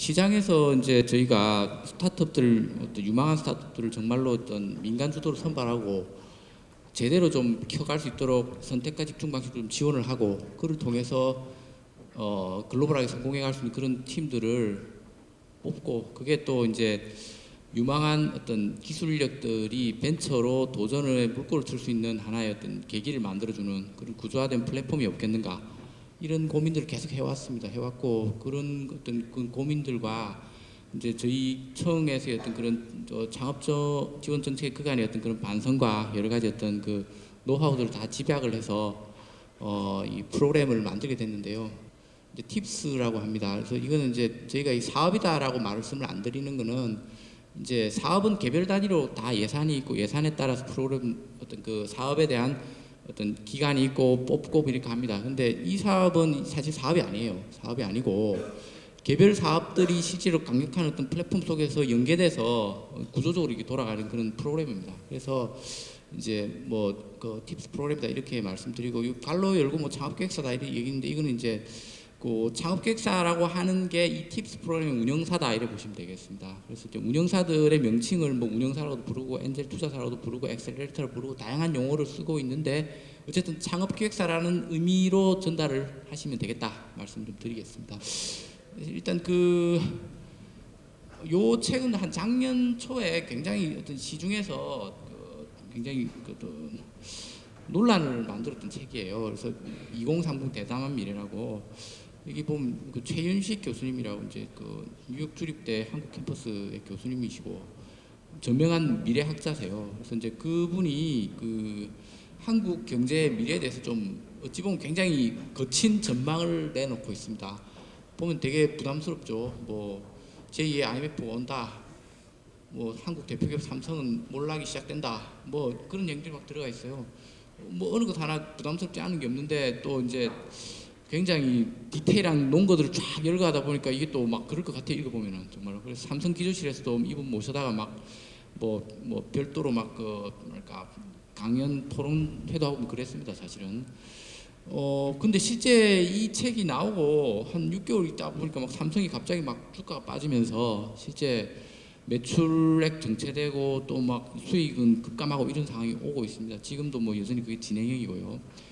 시장에서 이제 저희가 스타트업들, 어떤 유망한 스타트업들을 정말로 어떤 민간 주도로 선발하고 제대로 좀 키워갈 수 있도록 선택과 집중 방식을 좀 지원을 하고, 그를 통해서 글로벌하게 성공해 갈 수 있는 그런 팀들을 뽑고, 그게 또 이제 유망한 어떤 기술 인력들이 벤처로 도전을 물꼬를 틀 수 있는 하나의 어떤 계기를 만들어주는 그런 구조화된 플랫폼이 없겠는가, 이런 고민들을 계속 해왔습니다. 해왔고, 그런 어떤 그 고민들과 이제 저희 청에서의 어떤 그런 창업 지원 정책 그간의 어떤 그런 반성과 여러 가지 어떤 그 노하우들을 다 집약을 해서 이 프로그램을 만들게 됐는데요. 이제 팁스라고 합니다. 그래서 이거는 이제 저희가 이 사업이다라고 말씀을 안 드리는 거는, 이제 사업은 개별 단위로 다 예산이 있고, 예산에 따라서 프로그램 어떤 그 사업에 대한 어떤 기간이 있고 뽑고 이렇게 합니다. 근데 이 사업은 사실 사업이 아니에요. 사업이 아니고 개별 사업들이 실제로 강력한 어떤 플랫폼 속에서 연계돼서 구조적으로 이렇게 돌아가는 그런 프로그램입니다. 그래서 이제 뭐 그 팁스 프로그램이다 이렇게 말씀드리고, 이 갈로 열고 뭐 창업기획사다 이렇게 얘기했는데, 이거는 이제 그 창업기획사라고 하는 게 이 팁스 프로그램의 운영사다 이렇게 보시면 되겠습니다. 그래서 이제 운영사들의 명칭을 뭐 운영사라고도 부르고 엔젤 투자사라고도 부르고 엑셀레이터를 부르고 다양한 용어를 쓰고 있는데, 어쨌든 창업기획사라는 의미로 전달을 하시면 되겠다 말씀 좀 드리겠습니다. 일단 요 책은 한 작년 초에 굉장히 어떤 시중에서 굉장히 논란을 만들었던 책이에요. 그래서 2030 대담한 미래라고, 여기 보면 그 최윤식 교수님이라고 이제 그 뉴욕 주립대 한국 캠퍼스의 교수님이시고 저명한 미래학자세요. 그래서 이제 그분이 그 한국 경제의 미래에 대해서 좀 어찌 보면 굉장히 거친 전망을 내놓고 있습니다. 보면 되게 부담스럽죠. 뭐 제2의 IMF가 온다, 뭐 한국 대표기업 삼성은 몰락이 시작된다, 뭐 그런 얘기들이 막 들어가 있어요. 뭐 어느 것 하나 부담스럽지 않은 게 없는데, 또 이제 굉장히 디테일한 논거들을 쫙 열거하다 보니까 이게 또 막 그럴 것 같아 읽어보면은 정말로. 그래서 삼성 기조실에서도 이분 모셔다가 막 뭐 별도로 막 그 뭐랄까 강연 토론회도 하고 그랬습니다 사실은. 근데 실제 이 책이 나오고 한 6개월 있다 보니까 막 삼성이 갑자기 막 주가가 빠지면서 실제 매출액 정체되고 또 막 수익은 급감하고 이런 상황이 오고 있습니다. 지금도 뭐 여전히 그게 진행형이고요.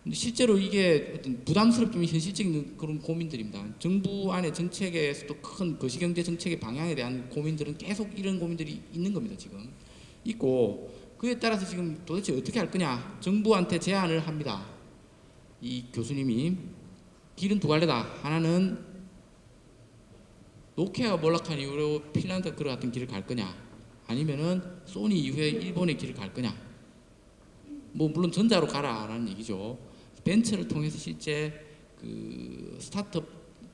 근데 실제로 이게 어떤 부담스럽지만 현실적인 그런 고민들입니다. 정부 안의 정책에서도 큰 거시경제 정책의 방향에 대한 고민들은 계속 이런 고민들이 있는 겁니다. 지금 있고, 그에 따라서 지금 도대체 어떻게 할 거냐, 정부한테 제안을 합니다. 이 교수님이 길은 두 갈래다. 하나는 노키아가 몰락한 이후로 핀란드 그런 같은 길을 갈 거냐, 아니면은 소니 이후에 일본의 길을 갈 거냐. 뭐 물론 전자로 가라라는 얘기죠. 벤처를 통해서 실제 그 스타트업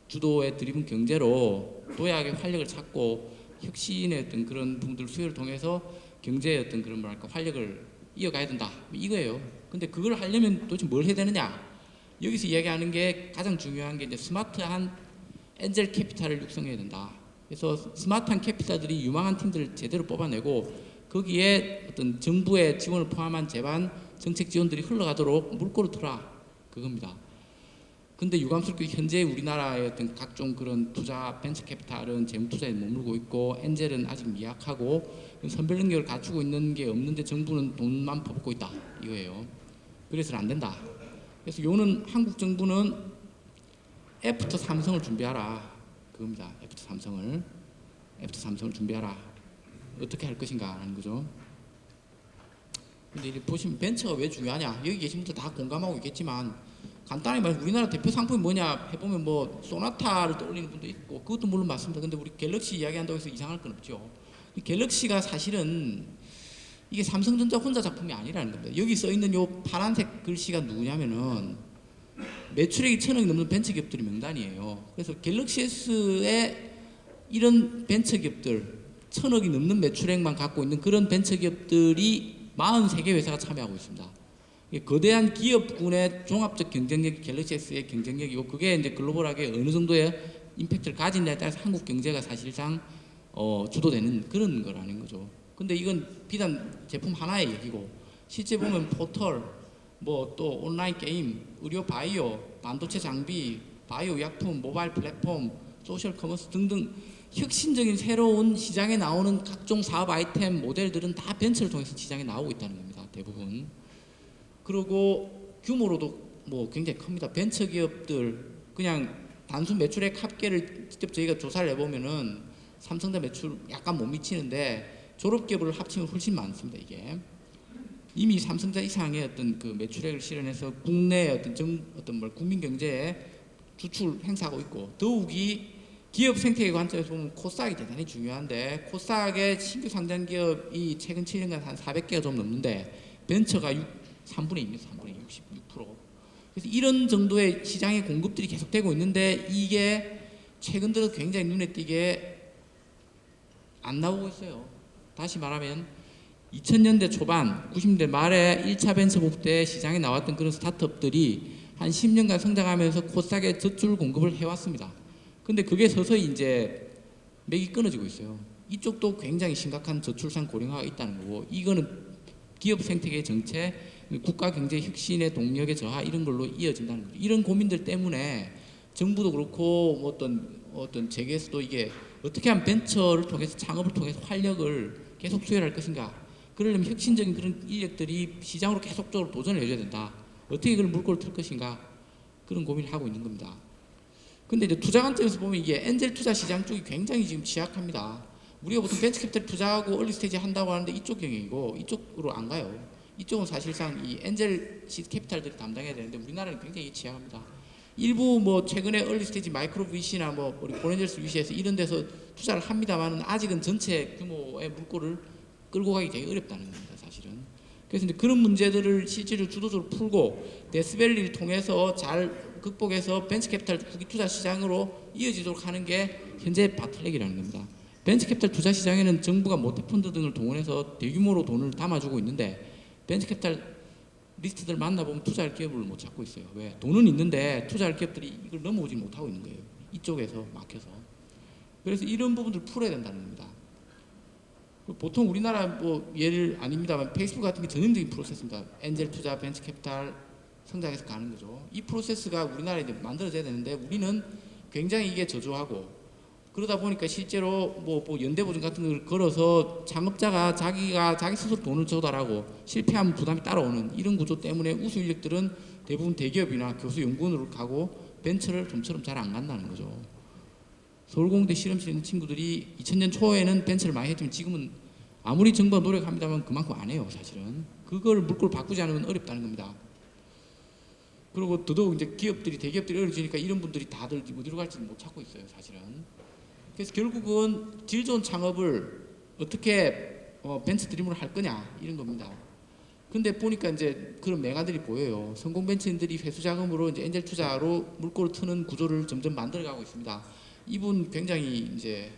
주도의 드리븐 경제로 도약의 활력을 찾고 혁신의 어떤 그런 부분들 수요를 통해서 경제의 어떤 그런 뭐랄까 활력을 이어가야 된다, 이거예요. 근데 그걸 하려면 도대체 뭘 해야 되느냐, 여기서 이야기하는 게 가장 중요한 게 이제 스마트한 엔젤 캐피탈을 육성해야 된다. 그래서 스마트한 캐피탈들이 유망한 팀들을 제대로 뽑아내고, 거기에 어떤 정부의 지원을 포함한 제반 정책 지원들이 흘러가도록 물꼬를 틀어라, 그겁니다. 근데 유감스럽게 현재 우리나라의 어떤 각종 그런 투자 벤처 캐피탈은 재무 투자에 머물고 있고, 엔젤은 아직 미약하고 선별 능력을 갖추고 있는 게 없는데 정부는 돈만 퍼붓고 있다, 이거예요. 그래서는 안 된다. 그래서 요는 한국 정부는 애프터 삼성을 준비하라, 그겁니다. 애프터 삼성을 준비하라. 어떻게 할 것인가 하는 거죠. 근데 이제 보시면 벤처가 왜 중요하냐, 여기 계신 분들 다 공감하고 있겠지만 간단히 말해서 우리나라 대표 상품이 뭐냐 해보면 뭐 소나타를 떠올리는 분도 있고, 그것도 물론 맞습니다. 근데 우리 갤럭시 이야기한다고 해서 이상할 건 없죠. 갤럭시가 사실은 이게 삼성전자 혼자 작품이 아니라는 겁니다. 여기 써 있는 요 파란색 글씨가 누구냐면은 매출액이 1,000억이 넘는 벤처기업들이 명단이에요. 그래서 갤럭시 S의 이런 벤처기업들 1,000억이 넘는 매출액만 갖고 있는 그런 벤처기업들이 43개 회사가 참여하고 있습니다. 거대한 기업군의 종합적 경쟁력이 갤럭시 S의 경쟁력이고, 그게 이제 글로벌하게 어느 정도의 임팩트를 가진다에 따라서 한국 경제가 사실상 주도되는 그런 거라는 거죠. 근데 이건 비단 제품 하나의 얘기고, 실제 보면 포털, 뭐 또 온라인 게임, 의료 바이오, 반도체 장비, 바이오 의약품, 모바일 플랫폼, 소셜 커머스 등등 혁신적인 새로운 시장에 나오는 각종 사업 아이템 모델들은 다 벤처를 통해서 시장에 나오고 있다는 겁니다. 대부분. 그리고 규모로도 뭐 굉장히 큽니다. 벤처 기업들 그냥 단순 매출액 합계를 직접 저희가 조사를 해보면은 삼성전자 매출 약간 못 미치는데 졸업기업을 합치면 훨씬 많습니다. 이게 이미 삼성전자 이상의 어떤 그 매출액을 실현해서 국내 어떤 국민 경제에 주출 행사하고 있고, 더욱이 기업 생태계 관점에서 보면 코스닥이 대단히 중요한데, 코스닥의 신규 상장 기업이 최근 7년간 한 400개가 좀 넘는데 벤처가 3분의 2입니다. 3분의 66%. 그래서 이런 정도의 시장의 공급들이 계속되고 있는데 이게 최근 들어 굉장히 눈에 띄게 안 나오고 있어요. 다시 말하면 2000년대 초반, 90년대 말에 1차 벤처북 때 시장에 나왔던 그런 스타트업들이 한 10년간 성장하면서 코스닥에 젖줄 공급을 해왔습니다. 근데 그게 서서히 이제 맥이 끊어지고 있어요. 이쪽도 굉장히 심각한 저출산 고령화가 있다는 거고, 이거는 기업 생태계 정체, 국가 경제 혁신의 동력의 저하 이런 걸로 이어진다는 거죠. 이런 고민들 때문에 정부도 그렇고 뭐 어떤 재계에서도 이게 어떻게 하면 벤처를 통해서 창업을 통해서 활력을 계속 수혈할 것인가. 그러려면 혁신적인 그런 인력들이 시장으로 계속적으로 도전을 해줘야 된다. 어떻게 그걸 물꼬를 틀 것인가. 그런 고민을 하고 있는 겁니다. 근데 이제 투자 관점에서 보면 이게 엔젤 투자 시장 쪽이 굉장히 지금 취약합니다. 우리가 보통 벤처 캐피탈 투자하고 얼리 스테이지 한다고 하는데 이쪽 경영이고 이쪽으로 안 가요. 이쪽은 사실상 이 엔젤 시드 캐피탈들이 담당해야 되는데 우리나라는 굉장히 취약합니다. 일부 뭐 최근에 얼리 스테이지 마이크로 VC나 뭐 우리 보렌젤스 VC에서 이런 데서 투자를 합니다만은 아직은 전체 규모의 물꼬를 끌고 가기 되게 어렵다는 겁니다, 사실은. 그래서 이제 그런 문제들을 실제로 주도적으로 풀고 데스밸리를 통해서 잘 극복해서 벤처 캐피탈 후기 투자 시장으로 이어지도록 하는 게 현재 바틀렉이라는 겁니다. 벤처 캐피탈 투자 시장에는 정부가 모태펀드 등을 동원해서 대규모로 돈을 담아주고 있는데 벤처 캐피탈 리스트들 만나보면 투자할 기업을 못 찾고 있어요. 왜? 돈은 있는데 투자할 기업들이 이걸 넘어오지 못하고 있는 거예요. 이쪽에서 막혀서. 그래서 이런 부분들을 풀어야 된다는 겁니다. 보통 우리나라 뭐 예를 아닙니다만 페이스북 같은 게 전형적인 프로세스입니다. 엔젤 투자, 벤처 캐피탈 성장해서 가는 거죠. 이 프로세스가 우리나라에 이제 만들어져야 되는데 우리는 굉장히 이게 저조하고, 그러다 보니까 실제로 뭐 연대보증 같은 걸 걸어서 창업자가 자기 스스로 돈을 조달하고 실패하면 부담이 따라오는 이런 구조 때문에 우수 인력들은 대부분 대기업이나 교수 연구원으로 가고 벤처를 좀처럼 잘 안 간다는 거죠. 서울공대 실험실에 있는 친구들이 2000년 초에는 벤처를 많이 했지만 지금은 아무리 정부가 노력합니다만 그만큼 안 해요, 사실은. 그걸 물꼬를 바꾸지 않으면 어렵다는 겁니다. 그리고 더더욱 이제 대기업들이 어려지니까 이런 분들이 다들 어디로 갈지 못 찾고 있어요, 사실은. 그래서 결국은 질 좋은 창업을 어떻게 벤처 드림으로 할 거냐 이런 겁니다. 근데 보니까 이제 그런 맹아들이 보여요. 성공 벤처인들이 회수 자금으로 이제 엔젤 투자로 물꼬를 트는 구조를 점점 만들어가고 있습니다. 이분 굉장히 이제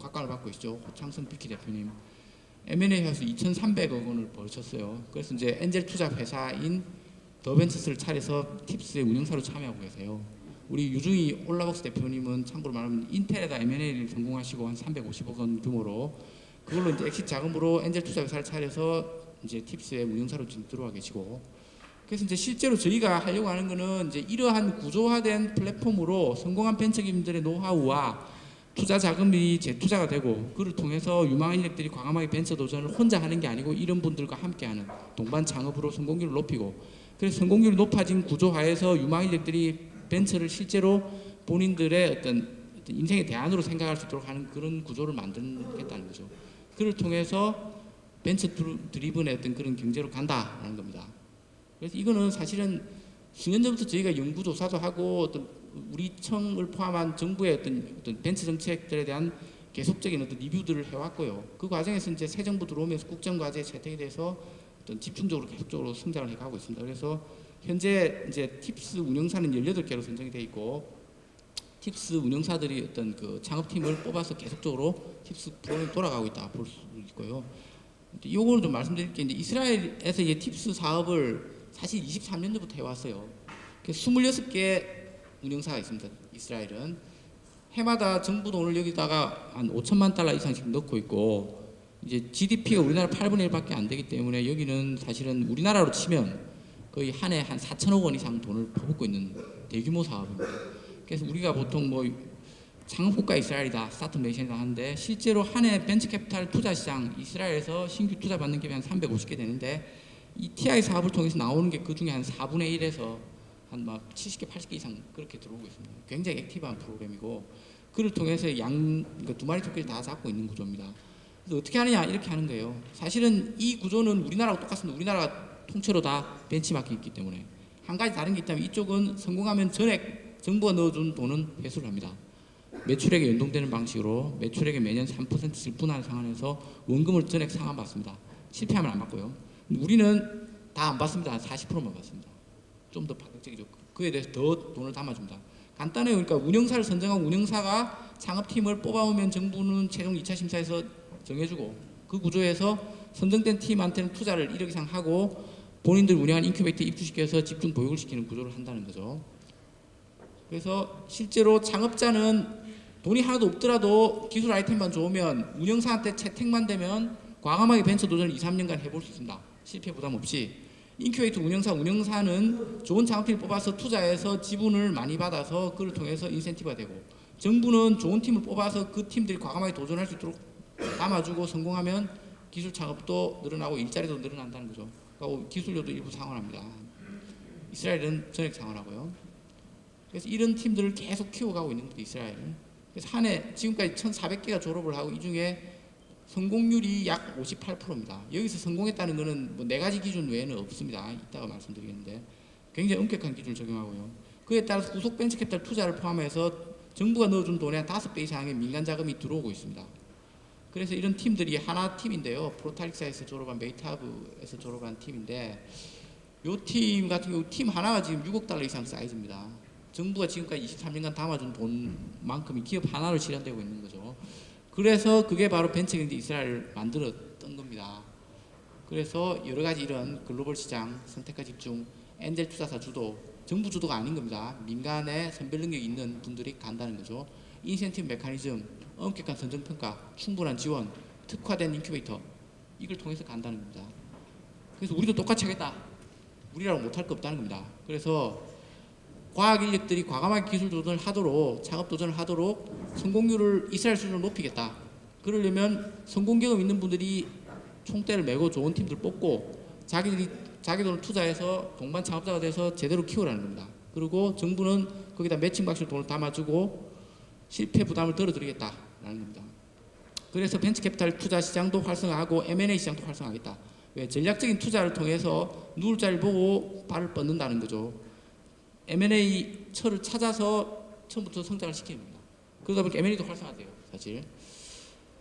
각광을 받고 있죠. 호창성 비키 대표님. M&A 해서 2,300억 원을 벌쳤어요. 그래서 이제 엔젤 투자 회사인 더벤처스를 차려서 팁스의 운영사로 참여하고 계세요. 우리 유중희 올라벅스 대표님은 참고로 말하면 인텔에다 M&A를 성공하시고 한 350억 원 규모로 그걸로 이제 엑시트 자금으로 엔젤 투자 회사를 차려서 이제 팁스의 운영사로 지금 들어와 계시고, 그래서 이제 실제로 저희가 하려고 하는 거는 이제 이러한 구조화된 플랫폼으로 성공한 벤처기업들의 노하우와 투자 자금이 재투자가 되고 그를 통해서 유망한 인력들이 과감하게 벤처 도전을 혼자 하는 게 아니고 이런 분들과 함께하는 동반 창업으로 성공률을 높이고, 그래서 성공률이 높아진 구조화에서 유망한 인력들이 벤처를 실제로 본인들의 어떤 인생의 대안으로 생각할 수 있도록 하는 그런 구조를 만들겠다는 거죠. 그를 통해서 벤처 드리븐의 어떤 그런 경제로 간다라는 겁니다. 그래서 이거는 사실은 수년 전부터 저희가 연구조사도 하고 어떤 우리 청을 포함한 정부의 어떤 벤처 정책들에 대한 계속적인 어떤 리뷰들을 해왔고요. 그 과정에서 이제 새 정부 들어오면서 국정과제 채택에 대해서 어떤 집중적으로 계속적으로 성장을 해가고 있습니다. 그래서 현재 이제 팁스 운영사는 18개로 선정이 되어 있고, 팁스 운영사들이 어떤 그 창업팀을 뽑아서 계속적으로 팁스 프로그램이 돌아가고 있다 볼 수 있고요. 이거를 좀 말씀드릴 게 이제 이스라엘에서 이제 팁스 사업을 사실 23년도부터 해왔어요. 26개 운영사가 있습니다. 이스라엘은 해마다 정부 돈을 여기다가 한 5천만 달러 이상씩 넣고 있고, 이제 GDP가 우리나라 8분의 1밖에 안 되기 때문에 여기는 사실은 우리나라로 치면 거의 한 해 한 4천억 원 이상 돈을 퍼붓고 있는 대규모 사업입니다. 그래서 우리가 보통 뭐 창업국가 이스라엘이다, 스타트업 네이션이다 하는데 실제로 한 해 벤처캐피탈 투자 시장 이스라엘에서 신규 투자 받는 게 한 350개 되는데 이 TI 사업을 통해서 나오는 게 그 중에 한 4분의 1에서 한 막 70개, 80개 이상 그렇게 들어오고 있습니다. 굉장히 액티브한 프로그램이고 그를 통해서 그러니까 두 마리 토끼를 다 잡고 있는 구조입니다. 그래서 어떻게 하느냐 이렇게 하는 거예요. 사실은 이 구조는 우리나라하고 똑같습니다. 우리나라가 통째로 다 벤치마킹이 있기 때문에 한 가지 다른 게 있다면 이쪽은 성공하면 전액 정부가 넣어준 돈은 회수를 합니다. 매출액에 연동되는 방식으로 매출액에 매년 3%씩 분할 상환해서 원금을 전액 상환받습니다. 실패하면 안 받고요. 우리는 다 안 받습니다. 40%만 받습니다. 좀 더 파격적이죠. 그에 대해서 더 돈을 담아줍니다. 간단해요. 그러니까 운영사를 선정하고 운영사가 창업팀을 뽑아오면 정부는 최종 2차 심사에서 정해주고 그 구조에서 선정된 팀한테는 투자를 1억 이상 하고 본인들 운영한 인큐베이터에 입주시켜서 집중 보육을 시키는 구조를 한다는 거죠. 그래서 실제로 창업자는 돈이 하나도 없더라도 기술 아이템만 좋으면 운영사한테 채택만 되면 과감하게 벤처 도전을 2, 3년간 해볼 수 있습니다. 실패 부담 없이. 인큐베이터 운영사는 좋은 창업팀을 뽑아서 투자해서 지분을 많이 받아서 그를 통해서 인센티브가 되고 정부는 좋은 팀을 뽑아서 그 팀들이 과감하게 도전할 수 있도록 담아주고 성공하면 기술 창업도 늘어나고 일자리도 늘어난다는 거죠. 그리고 기술료도 일부 상환합니다. 이스라엘은 전액 상환하고요. 그래서 이런 팀들을 계속 키워가고 있는 겁니다. 이스라엘은. 그래서 한 해 지금까지 1,400개가 졸업을 하고 이 중에 성공률이 약 58%입니다. 여기서 성공했다는 것은 뭐 4가지 기준 외에는 없습니다. 이따가 말씀드리겠는데 굉장히 엄격한 기준을 적용하고요. 그에 따라서 구속 벤처캐피탈 투자를 포함해서 정부가 넣어준 돈의 한 5배 이상의 민간 자금이 들어오고 있습니다. 그래서 이런 팀들이 하나 팀인데요. 프로탈릭사에서 졸업한 메이타브에서 졸업한 팀인데 이 팀 같은 경우 팀 하나가 지금 6억 달러 이상 사이즈입니다. 정부가 지금까지 23년간 담아준 돈만큼이 기업 하나로 실현되고 있는 거죠. 그래서 그게 바로 벤처경제 이스라엘을 만들었던 겁니다. 그래서 여러 가지 이런 글로벌 시장, 선택과 집중, 엔젤 투자사 주도, 정부 주도가 아닌 겁니다. 민간의 선별 능력이 있는 분들이 간다는 거죠. 인센티브 메커니즘, 엄격한 선정평가, 충분한 지원, 특화된 인큐베이터 이걸 통해서 간다는 겁니다. 그래서 우리도 똑같이 하겠다. 우리라고 못할 거 없다는 겁니다. 그래서 과학 인력들이 과감하게 기술 도전을 하도록 창업 도전을 하도록 성공률을 이스라엘 수준으로 높이겠다. 그러려면 성공 경험 있는 분들이 총대를 메고 좋은 팀들 뽑고 자기 돈을 투자해서 동반 창업자가 돼서 제대로 키우라는 겁니다. 그리고 정부는 거기다 매칭 방식으로 돈을 담아주고 실패 부담을 덜어드리겠다라는 겁니다. 그래서 벤처캐피탈 투자 시장도 활성화하고 M&A 시장도 활성화하겠다. 왜? 전략적인 투자를 통해서 누울 자리를 보고 발을 뻗는다는 거죠. M&A 철을 찾아서 처음부터 성장을 시키는 겁니다. 그러다 보니까 M&A도 활성화돼요, 사실.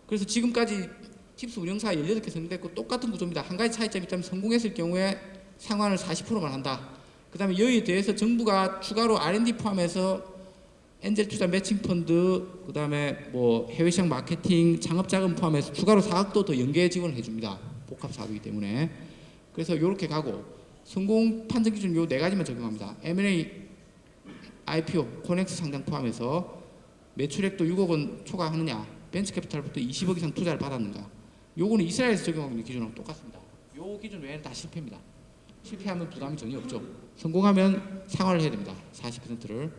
그래서 지금까지 팁스 운영사 18개 선정됐고 똑같은 구조입니다. 한 가지 차이점이 있다면 성공했을 경우에 상환을 40%만 한다. 그 다음에 여기에 대해서 정부가 추가로 R&D 포함해서 엔젤 투자 매칭 펀드, 그 다음에 뭐 해외 시장 마케팅, 창업 자금 포함해서 추가로 4억도 더 연계 지원을 해줍니다. 복합 사업이기 때문에. 그래서 이렇게 가고 성공 판정 기준 요 4가지만 적용합니다. M&A, IPO, 코넥스 상장 포함해서 매출액도 6억 원 초과하느냐, 벤처캐피탈부터 20억 이상 투자를 받았는가. 요거는 이스라엘에서 적용하고 있는 기준하고 똑같습니다. 요 기준 외에는 다 실패입니다. 실패하면 부담이 전혀 없죠. 성공하면 상환을 해야 됩니다. 40%를.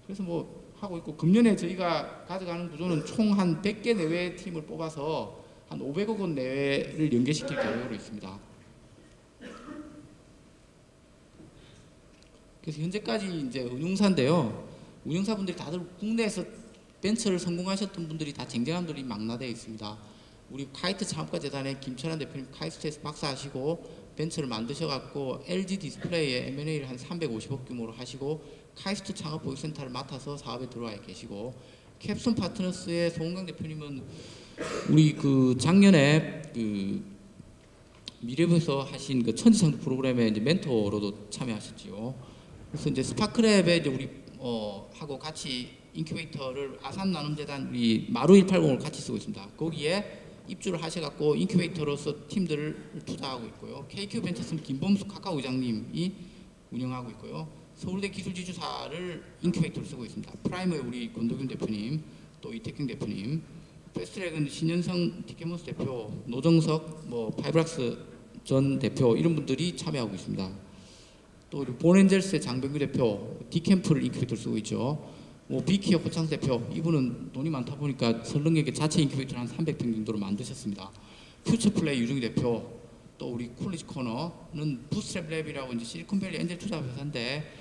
그래서 뭐 하고 있고 금년에 저희가 가져가는 구조는 총 한 100개 내외의 팀을 뽑아서 한 500억 원 내외를 연계시킬 계획으로 있습니다. 그래서 현재까지 이제 운용사인데요. 운용사분들이 다들 국내에서 벤처를 성공하셨던 분들이 다 쟁쟁한 분들이 망라되어 있습니다. 우리 카이스트 창업가 재단의 김철환 대표님 카이스트에서 박사하시고 벤처를 만드셔갖고 LG 디스플레이에 M&A를 한 350억 규모로 하시고 카이스트 창업 보육센터를 맡아서 사업에 들어와 계시고 캡슨 파트너스의 송은강 대표님은 우리 그 작년에 그 미래부에서 하신 그 천지창조 프로그램에 이제 멘토로도 참여하셨지요. 그래서 이제 스파크랩에 이제 우리 하고 같이 인큐베이터를 아산 나눔재단 우리 마루 180을 같이 쓰고 있습니다. 거기에 입주를 하셔갖고 인큐베이터로서 팀들을 투자하고 있고요. KQ 벤처스는 김범수 카카오 의장님이 운영하고 있고요. 서울대 기술지주사를 인큐베이터로 쓰고 있습니다. 프라이머의 우리 권도균 대표님, 또 이태경 대표님, 패스트트랙은 신현성 티켓몬스 대표, 노정석, 뭐 파이브락스 전 대표 이런 분들이 참여하고 있습니다. 또 우리 본엔젤스의 장병규 대표, 디캠프를 인큐베이터로 쓰고 있죠. 뭐 비키어 호창 대표 이분은 돈이 많다 보니까 설릉역에 자체 인큐베이터를 한 300평 정도로 만드셨습니다. 퓨처플레이 유중희 대표, 또 우리 콜리지 코너는 부스트랩랩이라고 이제 실리콘밸리 엔젤 투자 회사인데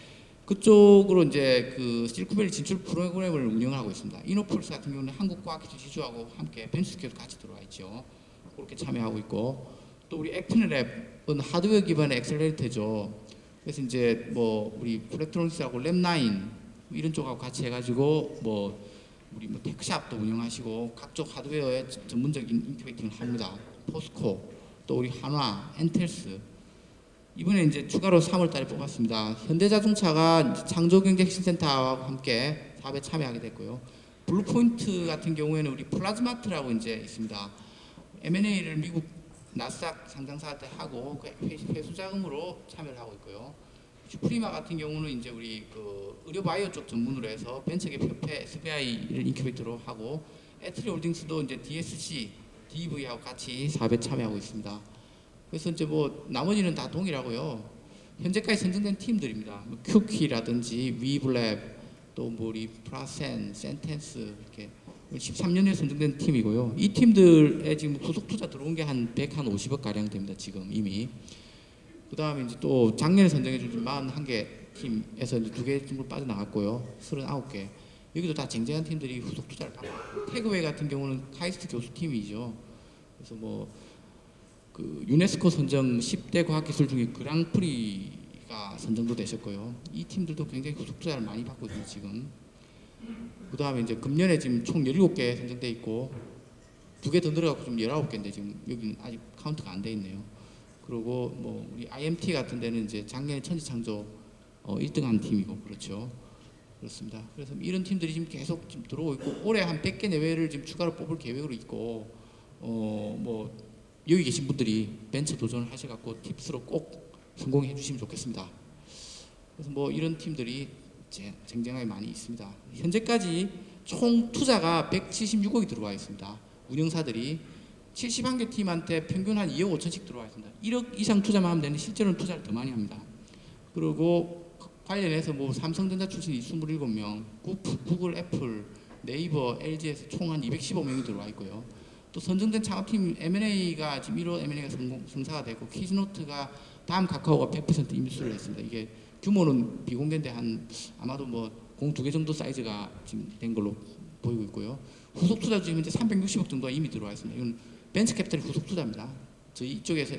그쪽으로 이제 그 실리콘밸리 진출 프로그램을 운영하고 있습니다. 이노폴스 같은 경우는 한국과학기술 지주하고 함께 벤처스퀘어도 같이 들어와 있죠. 그렇게 참여하고 있고, 또 우리 액트넷랩은 하드웨어 기반의 엑셀레이터죠. 그래서 이제 뭐 우리 플렉트로닉스하고 랩9 이런 쪽하고 같이 해가지고 뭐 우리 뭐 테크샵도 운영하시고 각종 하드웨어의 전문적인 인큐베이팅을 합니다. 포스코, 또 우리 한화, 엔텔스. 이번에 이제 추가로 3월달에 뽑았습니다. 현대자동차가 이제 창조경제혁신센터와 함께 사업에 참여하게 됐고요. 블루포인트 같은 경우에는 우리 플라즈마트라고 이제 있습니다. M&A를 미국 나스닥 상장사한테 하고 그 회수 자금으로 참여를 하고 있고요. 슈프리마 같은 경우는 이제 우리 그 의료 바이오 쪽 전문으로 해서 벤처기업 협회 SBI를 인큐베이터로 하고, 에트리홀딩스도 이제 DSC, DV하고 같이 사업에 참여하고 있습니다. 그래서 이제 뭐 나머지는 다 동일하고요. 현재까지 선정된 팀들입니다. 뭐 큐키라든지 위블랩, 또 뭐 우리 프라센, 센텐스 이렇게 13년에 선정된 팀이고요. 이 팀들에 지금 구속 투자 들어온 게 한 150억 가량 됩니다. 지금 이미. 그 다음에 이제 또 작년에 선정해준 41개 팀에서 이제 2개 정도 빠져나갔고요. 39개. 여기도 다 쟁쟁한 팀들이 후속 투자를 받고 있고, 태그웨이 같은 경우는 카이스트 교수팀이죠. 그래서 뭐 그 유네스코 선정 10대 과학기술 중에 그랑프리가 선정도 되셨고요. 이 팀들도 굉장히 후속 투자를 많이 받고 있습니다. 지금. 그 다음에 이제 금년에 지금 총 17개 선정돼 있고 2개 더 늘어가고 좀 19개인데 지금 여기는 아직 카운트가 안 돼 있네요. 그리고 뭐 우리 IMT 같은 데는 이제 작년에 천지창조 1등한 팀이고 그렇죠. 그렇습니다. 그래서 이런 팀들이 지금 계속 지금 들어오고 있고, 올해 한 100개 내외를 지금 추가로 뽑을 계획으로 있고, 뭐 여기 계신 분들이 벤처 도전을 하셔갖고 팁스로 꼭 성공해 주시면 좋겠습니다. 그래서 뭐 이런 팀들이 쟁쟁하게 많이 있습니다. 현재까지 총 투자가 176억이 들어와 있습니다. 운영사들이 71개 팀한테 평균 한 2억 5천씩 들어와 있습니다. 1억 이상 투자만 하면 되는데 실제로는 투자를 더 많이 합니다. 그리고 관련해서 뭐 삼성전자 출신이 27명, 구글, 애플, 네이버, LG에서 총 한 215명이 들어와 있고요. 또 선정된 창업팀 M&A가 지금 1호 M&A가 성사가 되고, 키즈노트가 다음 카카오가 100% 인수를 했습니다. 이게 규모는 비공개인데 한 아마도 뭐 공 2개 정도 사이즈가 지금 된 걸로 보이고 있고요. 후속 투자 지금 이제 360억 정도가 이미 들어와 있습니다. 이건 벤처 캐피탈 후속 투자입니다. 저희 이쪽에서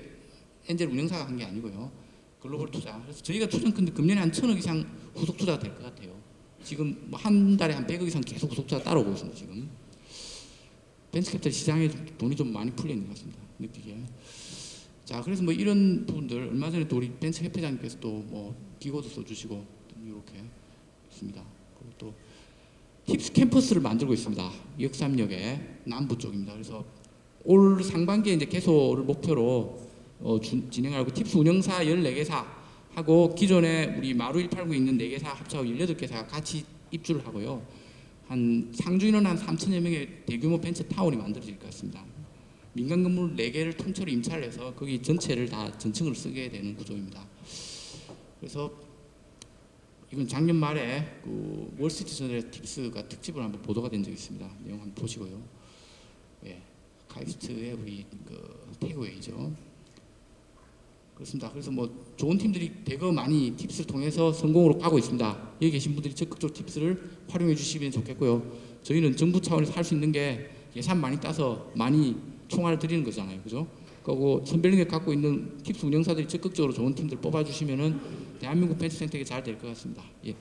엔젤 운영사가 한 게 아니고요. 글로벌 투자. 그래서 저희가 투자는 근데 금년에 한 1,000억 이상 후속 투자가 될 것 같아요. 지금 뭐 한 달에 한 100억 이상 계속 후속 투자가 따라오고 있습니다. 지금. 벤처 캐피탈 시장에 돈이 좀 많이 풀려 있는 것 같습니다. 느끼기에. 자, 그래서 뭐 이런 부분들 얼마 전에 또 우리 벤처 협회장님께서 또 뭐 기고도 써주시고 이렇게 있습니다. 그리고 또 팁스 캠퍼스를 만들고 있습니다. 역삼역의 남부 쪽입니다. 그래서 올 상반기에 이제 개소를 목표로 진행하고, 팁스 운영사 14개사 하고 기존에 우리 마루 189 있는 4개사 합쳐서 18개사가 같이 입주를 하고요. 한 상주 인원 한 3천여 명의 대규모 벤처 타운이 만들어질 것 같습니다. 민간 건물 4개를 통째로 임차를 해서 거기 전체를 다 전층을 쓰게 되는 구조입니다. 그래서 이건 작년 말에 그 월스트리트저널 팁스가 특집으로 한번 보도가 된 적이 있습니다. 내용 한번 보시고요. 예, 카이스트의 우리 그 태그웨이죠. 그렇습니다. 그래서 뭐 좋은 팀들이 대거 많이 팁스를 통해서 성공으로 가고 있습니다. 여기 계신 분들이 적극적으로 팁스를 활용해 주시면 좋겠고요. 저희는 정부 차원에서 할 수 있는 게 예산 많이 따서 많이 총알을 드리는 거잖아요. 그죠? 그리고 선별능력 갖고 있는 팁스 운영사들이 적극적으로 좋은 팀들 뽑아주시면은 대한민국 벤처 생태계 잘 될 것 같습니다. 예.